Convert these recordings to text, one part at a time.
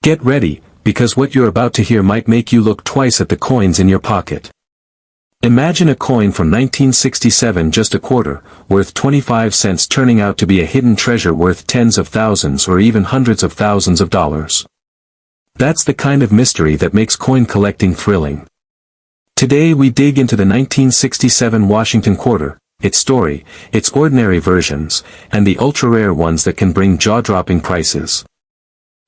Get ready, because what you're about to hear might make you look twice at the coins in your pocket. Imagine a coin from 1967, just a quarter, worth 25 cents, turning out to be a hidden treasure worth tens of thousands or even hundreds of thousands of dollars. That's the kind of mystery that makes coin collecting thrilling. Today we dig into the 1967 Washington quarter, its story, its ordinary versions, and the ultra-rare ones that can bring jaw-dropping prices.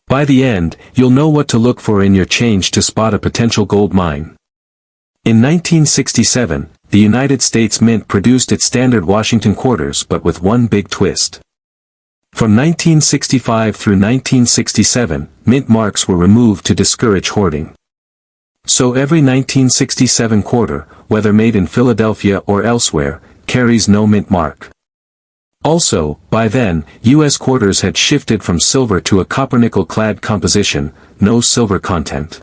By the end, you'll know what to look for in your change to spot a potential gold mine. In 1967, the United States Mint produced its standard Washington quarters, but with one big twist. From 1965 through 1967, mint marks were removed to discourage hoarding. So every 1967 quarter, whether made in Philadelphia or elsewhere, carries no mint mark. Also, by then, U.S. quarters had shifted from silver to a copper-nickel-clad composition, no silver content.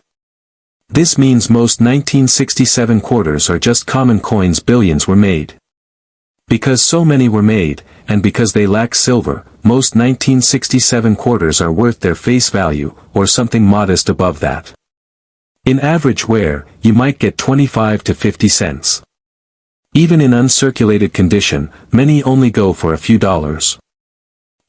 This means most 1967 quarters are just common coins. Billions were made. Because so many were made, and because they lack silver, most 1967 quarters are worth their face value, or something modest above that. In average wear, you might get 25 to 50 cents. Even in uncirculated condition, many only go for a few dollars.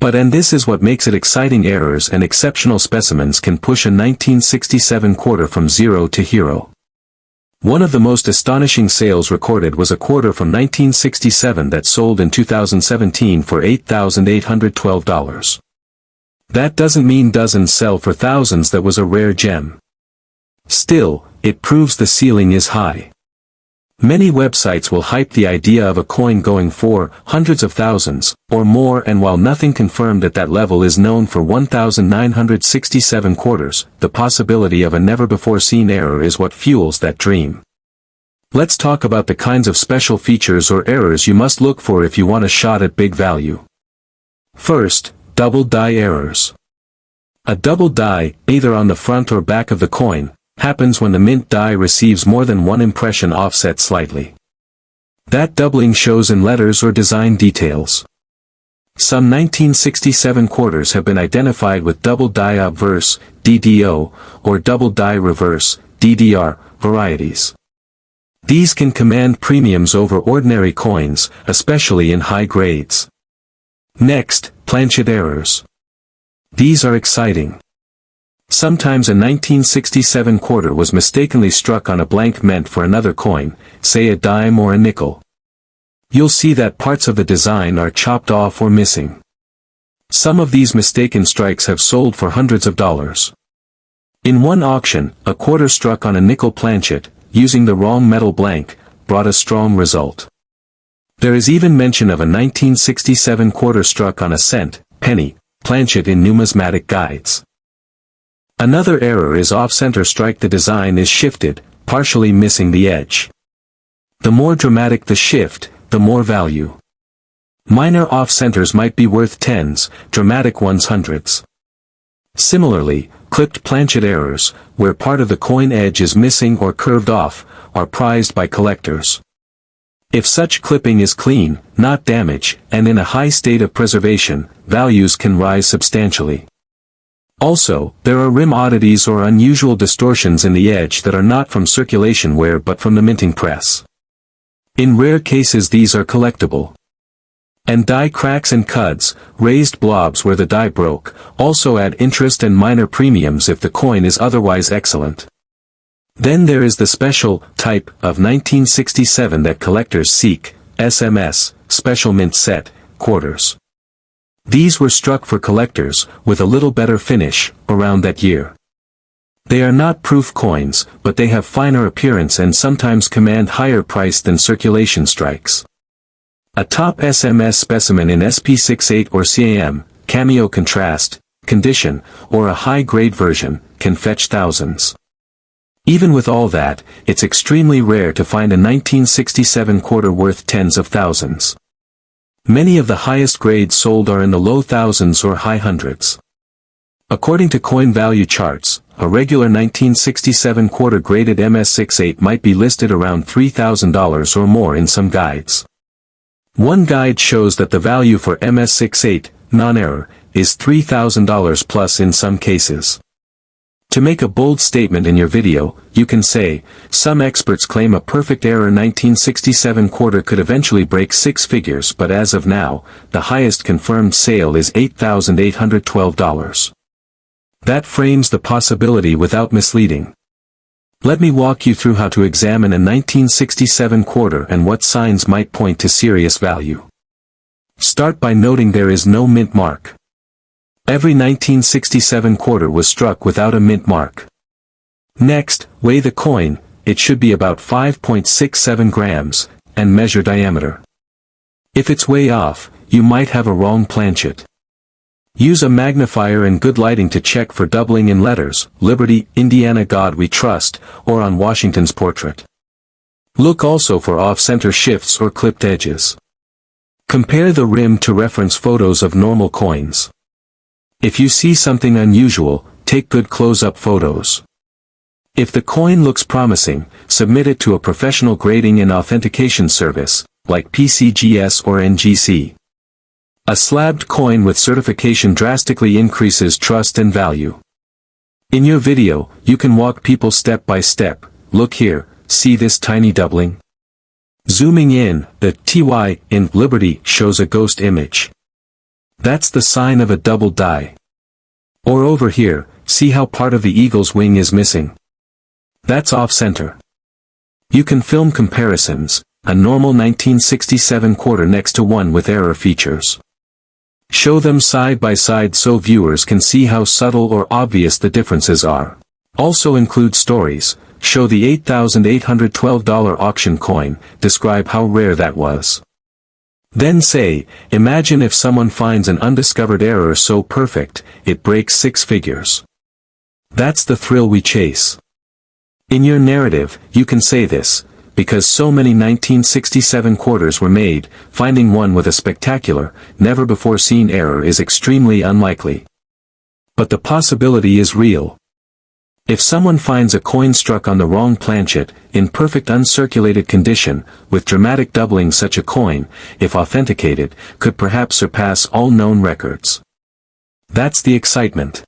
And this is what makes it exciting: errors and exceptional specimens can push a 1967 quarter from zero to hero. One of the most astonishing sales recorded was a quarter from 1967 that sold in 2017 for $8,812. That doesn't mean dozens sell for thousands. That was a rare gem. Still, it proves the ceiling is high. Many websites will hype the idea of a coin going for hundreds of thousands, or more, and while nothing confirmed at that level is known for 1,967 quarters, the possibility of a never-before-seen error is what fuels that dream. Let's talk about the kinds of special features or errors you must look for if you want a shot at big value. First, double die errors. A double die, either on the front or back of the coin, happens when the mint die receives more than one impression offset slightly. That doubling shows in letters or design details. Some 1967 quarters have been identified with double die obverse, DDO, or double die reverse, DDR, varieties. These can command premiums over ordinary coins, especially in high grades. Next, planchet errors. These are exciting. Sometimes a 1967 quarter was mistakenly struck on a blank meant for another coin, say a dime or a nickel. You'll see that parts of the design are chopped off or missing. Some of these mistaken strikes have sold for hundreds of dollars. In one auction, a quarter struck on a nickel planchet, using the wrong metal blank, brought a strong result. There is even mention of a 1967 quarter struck on a cent, penny, planchet in numismatic guides. Another error is off-center strike. The design is shifted, partially missing the edge. The more dramatic the shift, the more value. Minor off-centers might be worth tens, dramatic ones hundreds. Similarly, clipped planchet errors, where part of the coin edge is missing or curved off, are prized by collectors. If such clipping is clean, not damage, and in a high state of preservation, values can rise substantially. Also, there are rim oddities or unusual distortions in the edge that are not from circulation wear but from the minting press. In rare cases these are collectible. And die cracks and cuds, raised blobs where the die broke, also add interest and minor premiums if the coin is otherwise excellent. Then there is the special type of 1967 that collectors seek, SMS, special mint set, quarters. These were struck for collectors, with a little better finish, around that year. They are not proof coins, but they have finer appearance and sometimes command higher price than circulation strikes. A top SMS specimen in SP68 or CAM, cameo contrast, condition, or a high-grade version, can fetch thousands. Even with all that, it's extremely rare to find a 1967 quarter worth tens of thousands. Many of the highest grades sold are in the low thousands or high hundreds. According to coin value charts, a regular 1967 quarter graded MS68 might be listed around $3,000 or more in some guides. One guide shows that the value for MS68, non-error, is $3,000 plus in some cases. To make a bold statement in your video, you can say, some experts claim a perfect error 1967 quarter could eventually break six figures, but as of now, the highest confirmed sale is $8,812. That frames the possibility without misleading. Let me walk you through how to examine a 1967 quarter and what signs might point to serious value. Start by noting there is no mint mark. Every 1967 quarter was struck without a mint mark. Next, weigh the coin. It should be about 5.67 grams, and measure diameter. If it's way off, you might have a wrong planchet. Use a magnifier and good lighting to check for doubling in letters, Liberty, Indiana God We Trust, or on Washington's portrait. Look also for off-center shifts or clipped edges. Compare the rim to reference photos of normal coins. If you see something unusual, take good close-up photos. If the coin looks promising, submit it to a professional grading and authentication service, like PCGS or NGC. A slabbed coin with certification drastically increases trust and value. In your video, you can walk people step by step. Look here, see this tiny doubling? Zooming in, the TY in Liberty shows a ghost image. That's the sign of a double die. Or over here, see how part of the eagle's wing is missing? That's off-center. You can film comparisons, a normal 1967 quarter next to one with error features. Show them side by side so viewers can see how subtle or obvious the differences are. Also include stories. Show the $8,812 auction coin, describe how rare that was. Then say, imagine if someone finds an undiscovered error so perfect, it breaks six figures. That's the thrill we chase. In your narrative, you can say this, because so many 1967 quarters were made, finding one with a spectacular, never-before-seen error is extremely unlikely. But the possibility is real. If someone finds a coin struck on the wrong planchet, in perfect uncirculated condition, with dramatic doubling, such a coin, if authenticated, could perhaps surpass all known records. That's the excitement.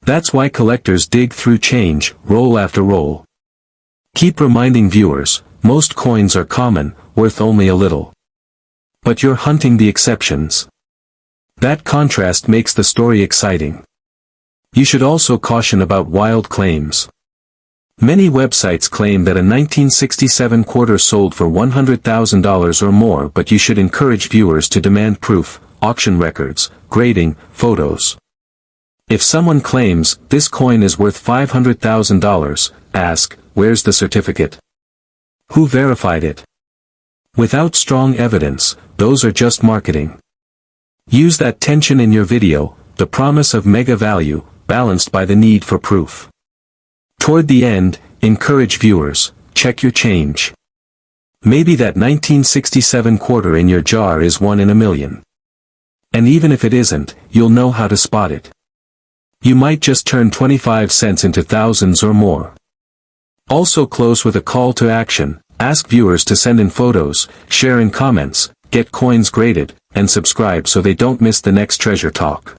That's why collectors dig through change, roll after roll. Keep reminding viewers, most coins are common, worth only a little. But you're hunting the exceptions. That contrast makes the story exciting. You should also caution about wild claims. Many websites claim that a 1967 quarter sold for $100,000 or more, but you should encourage viewers to demand proof, auction records, grading, photos. If someone claims, this coin is worth $500,000, ask, where's the certificate? Who verified it? Without strong evidence, those are just marketing. Use that tension in your video, the promise of mega value, balanced by the need for proof. Toward the end, encourage viewers, check your change. Maybe that 1967 quarter in your jar is one in a million. And even if it isn't, you'll know how to spot it. You might just turn 25 cents into thousands or more. Also close with a call to action, ask viewers to send in photos, share in comments, get coins graded, and subscribe so they don't miss the next treasure talk.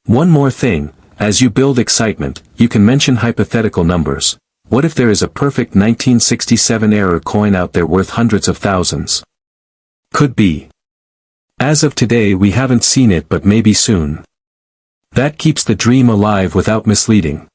One more thing, as you build excitement, you can mention hypothetical numbers. What if there is a perfect 1967 error coin out there worth hundreds of thousands? Could be. As of today we haven't seen it, but maybe soon. That keeps the dream alive without misleading.